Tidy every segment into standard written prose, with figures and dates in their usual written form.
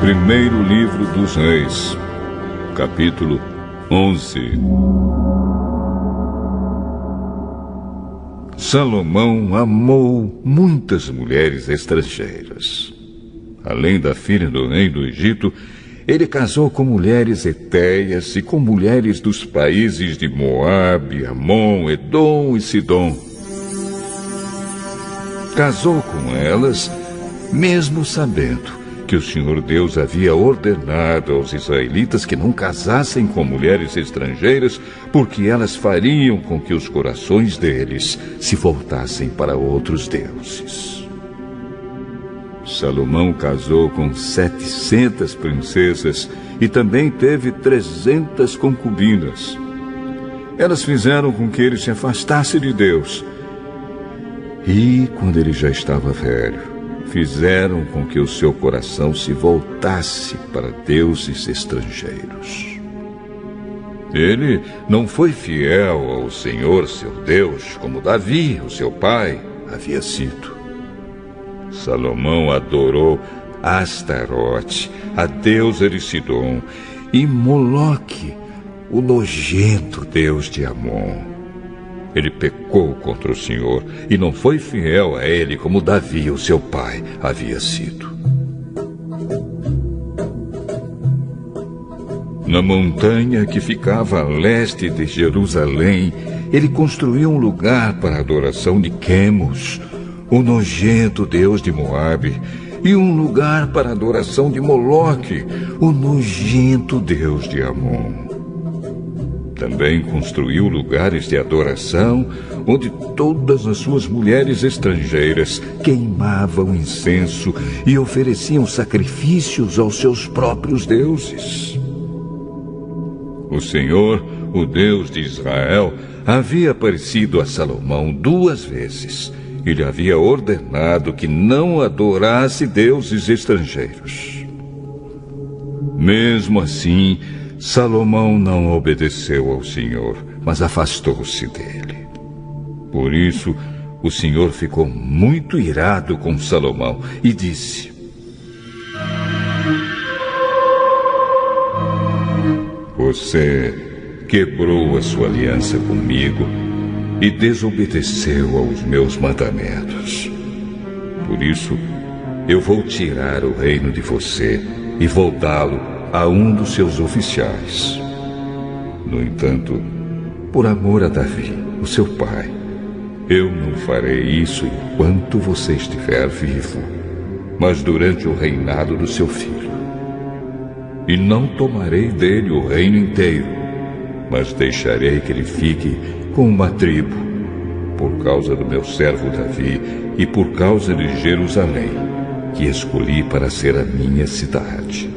Primeiro livro dos Reis, capítulo 11. Salomão amou muitas mulheres estrangeiras. Além da filha do rei do Egito, ele casou com mulheres hetéias e com mulheres dos países de Moabe, Amon, Edom e Sidom. Casou com elas, mesmo sabendo que o Senhor Deus havia ordenado aos israelitas que não casassem com mulheres estrangeiras, porque elas fariam com que os corações deles se voltassem para outros deuses. Salomão casou com 700 princesas e também teve 300 concubinas. Elas fizeram com que ele se afastasse de Deus. E, quando ele já estava velho, fizeram com que o seu coração se voltasse para deuses estrangeiros. Ele não foi fiel ao Senhor, seu Deus, como Davi, o seu pai, havia sido. Salomão adorou Astarote, a deusa de Sidom, e Moloque, o nojento deus de Amon. Ele pecou contra o Senhor e não foi fiel a ele como Davi, o seu pai, havia sido. Na montanha que ficava a leste de Jerusalém, ele construiu um lugar para a adoração de Quemos, o nojento deus de Moabe, e um lugar para a adoração de Moloque, o nojento deus de Amon. Também construiu lugares de adoração onde todas as suas mulheres estrangeiras queimavam incenso e ofereciam sacrifícios aos seus próprios deuses. O Senhor, o Deus de Israel, havia aparecido a Salomão 2 vezes. Ele havia ordenado que não adorasse deuses estrangeiros. Mesmo assim, Salomão não obedeceu ao Senhor, mas afastou-se dele. Por isso, o Senhor ficou muito irado com Salomão e disse: Você quebrou a sua aliança comigo e desobedeceu aos meus mandamentos. Por isso, eu vou tirar o reino de você e vou dá-lo a um dos seus oficiais. No entanto, por amor a Davi, o seu pai, eu não farei isso enquanto você estiver vivo, mas durante o reinado do seu filho. E não tomarei dele o reino inteiro, mas deixarei que ele fique com uma tribo, por causa do meu servo Davi e por causa de Jerusalém, que escolhi para ser a minha cidade.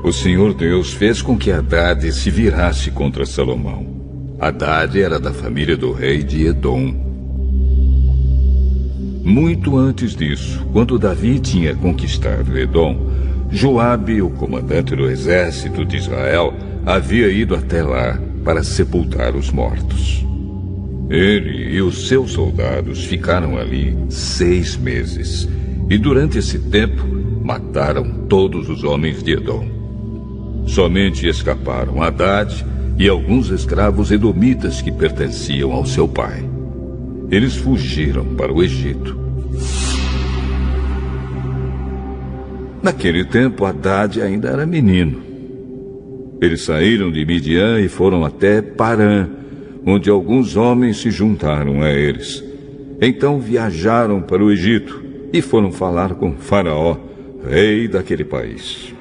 O Senhor Deus fez com que Hadade se virasse contra Salomão. Hadade era da família do rei de Edom. Muito antes disso, quando Davi tinha conquistado Edom, Joabe, o comandante do exército de Israel, havia ido até lá para sepultar os mortos. Ele e os seus soldados ficaram ali 6 meses, e durante esse tempo mataram todos os homens de Edom. Somente escaparam Hadade e alguns escravos edomitas que pertenciam ao seu pai. Eles fugiram para o Egito. Naquele tempo, Hadade ainda era menino. Eles saíram de Midian e foram até Parã, onde alguns homens se juntaram a eles. Então viajaram para o Egito e foram falar com Faraó, rei daquele país.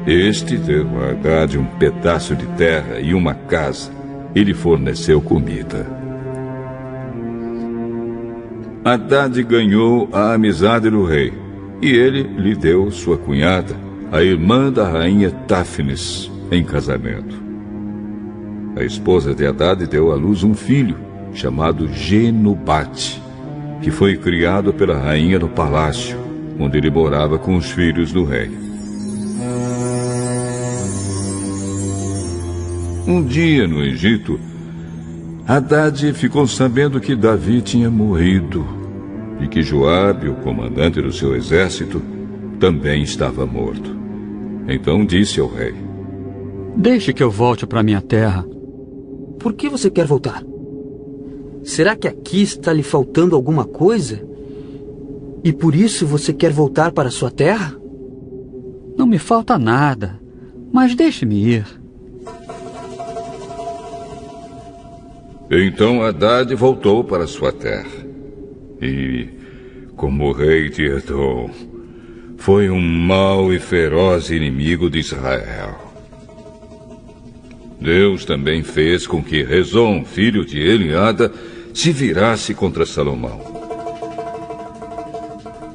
Este deu a Hadade um pedaço de terra e uma casa, e lhe forneceu comida. Hadade ganhou a amizade do rei, e ele lhe deu sua cunhada, a irmã da rainha Táfnis, em casamento. A esposa de Hadade deu à luz um filho, chamado Genubate, que foi criado pela rainha no palácio, onde ele morava com os filhos do rei. Um dia no Egito, Hadad ficou sabendo que Davi tinha morrido e que Joabe, o comandante do seu exército, também estava morto. Então disse ao rei: Deixe que eu volte para minha terra. Por que você quer voltar? Será que aqui está lhe faltando alguma coisa? E por isso você quer voltar para sua terra? Não me falta nada, mas deixe-me ir. Então Hadad voltou para sua terra. E, como rei de Edom, foi um mau e feroz inimigo de Israel. Deus também fez com que Rezon, filho de Eliada, se virasse contra Salomão.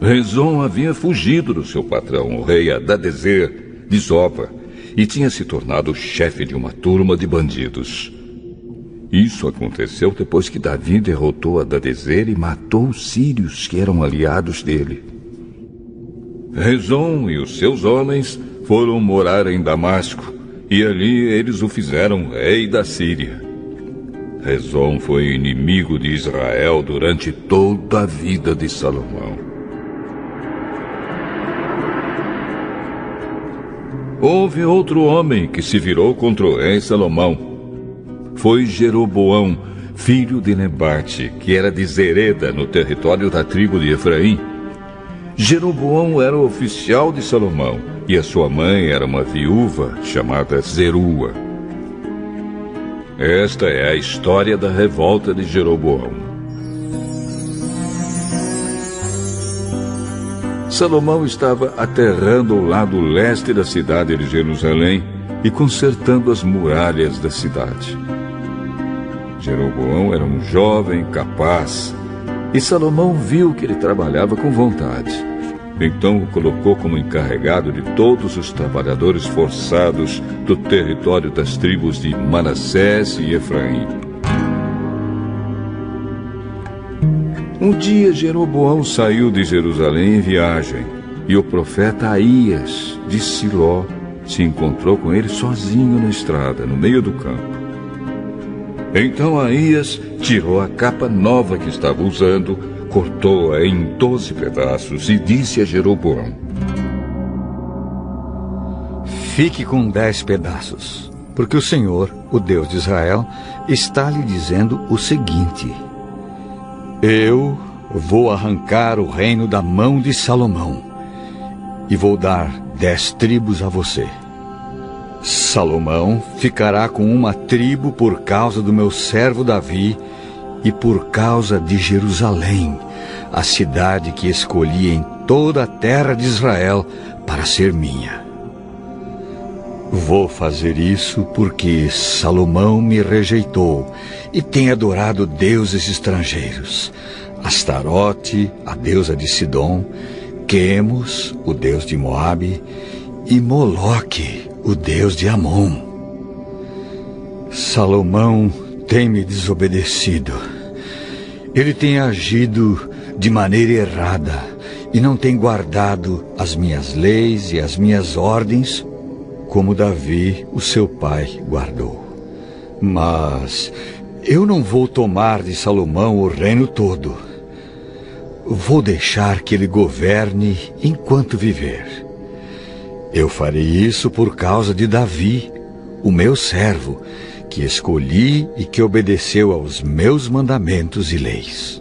Rezon havia fugido do seu patrão, o rei Hadadezer, de Zoba, e tinha se tornado o chefe de uma turma de bandidos. Isso aconteceu depois que Davi derrotou Hadadezer e matou os sírios que eram aliados dele. Rezon e os seus homens foram morar em Damasco, e ali eles o fizeram rei da Síria. Rezon foi inimigo de Israel durante toda a vida de Salomão. Houve outro homem que se virou contra o rei Salomão. Foi Jeroboão, filho de Nebate, que era de Zereda, no território da tribo de Efraim. Jeroboão era o oficial de Salomão, e a sua mãe era uma viúva chamada Zerua. Esta é a história da revolta de Jeroboão. Salomão estava aterrando o lado leste da cidade de Jerusalém e consertando as muralhas da cidade. Jeroboão era um jovem capaz, e Salomão viu que ele trabalhava com vontade. Então o colocou como encarregado de todos os trabalhadores forçados do território das tribos de Manassés e Efraim. Um dia Jeroboão saiu de Jerusalém em viagem, e o profeta Aías, de Siló, se encontrou com ele sozinho na estrada, no meio do campo. Então Aías tirou a capa nova que estava usando, cortou-a em 12 pedaços e disse a Jeroboão: Fique com 10 pedaços, porque o Senhor, o Deus de Israel, está lhe dizendo o seguinte: Eu vou arrancar o reino da mão de Salomão e vou dar 10 tribos a você. Salomão ficará com uma tribo por causa do meu servo Davi e por causa de Jerusalém, a cidade que escolhi em toda a terra de Israel para ser minha. Vou fazer isso porque Salomão me rejeitou e tem adorado deuses estrangeiros, Astarote, a deusa de Sidom, Quemos, o deus de Moabe, e Moloque, o deus de Amon. Salomão tem me desobedecido. Ele tem agido de maneira errada e não tem guardado as minhas leis e as minhas ordens como Davi, o seu pai, guardou. Mas eu não vou tomar de Salomão o reino todo. Vou deixar que ele governe enquanto viver. Eu farei isso por causa de Davi, o meu servo, que escolhi e que obedeceu aos meus mandamentos e leis.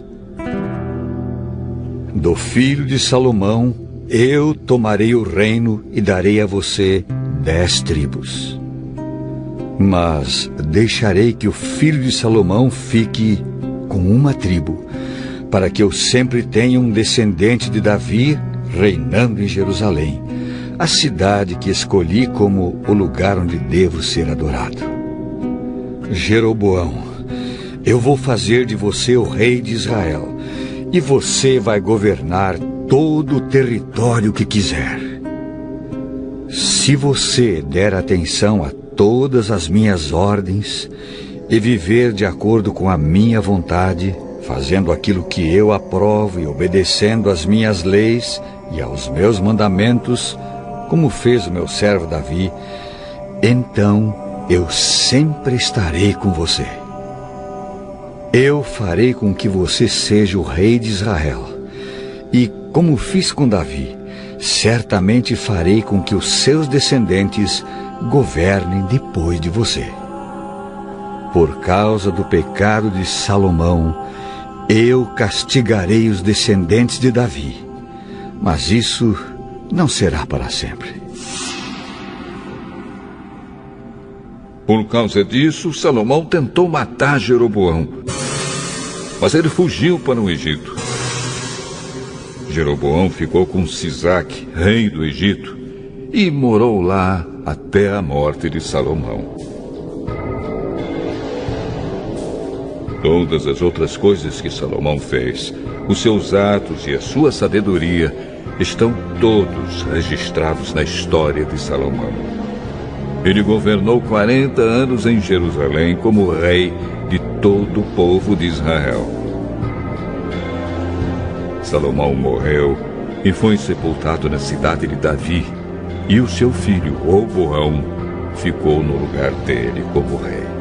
Do filho de Salomão, eu tomarei o reino e darei a você 10 tribos. Mas deixarei que o filho de Salomão fique com uma tribo, para que eu sempre tenha um descendente de Davi reinando em Jerusalém, a cidade que escolhi como o lugar onde devo ser adorado. Jeroboão, eu vou fazer de você o rei de Israel, e você vai governar todo o território que quiser. Se você der atenção a todas as minhas ordens e viver de acordo com a minha vontade, fazendo aquilo que eu aprovo e obedecendo às minhas leis e aos meus mandamentos, como fez o meu servo Davi, então eu sempre estarei com você. Eu farei com que você seja o rei de Israel. E, como fiz com Davi, certamente farei com que os seus descendentes governem depois de você. Por causa do pecado de Salomão, eu castigarei os descendentes de Davi. Mas isso não será para sempre. Por causa disso, Salomão tentou matar Jeroboão, mas ele fugiu para o Egito. Jeroboão ficou com Sisaque, rei do Egito, e morou lá até a morte de Salomão. Todas as outras coisas que Salomão fez, os seus atos e a sua sabedoria, estão todos registrados na história de Salomão. Ele governou 40 anos em Jerusalém como rei de todo o povo de Israel. Salomão morreu e foi sepultado na cidade de Davi, e o seu filho Roboão ficou no lugar dele como rei.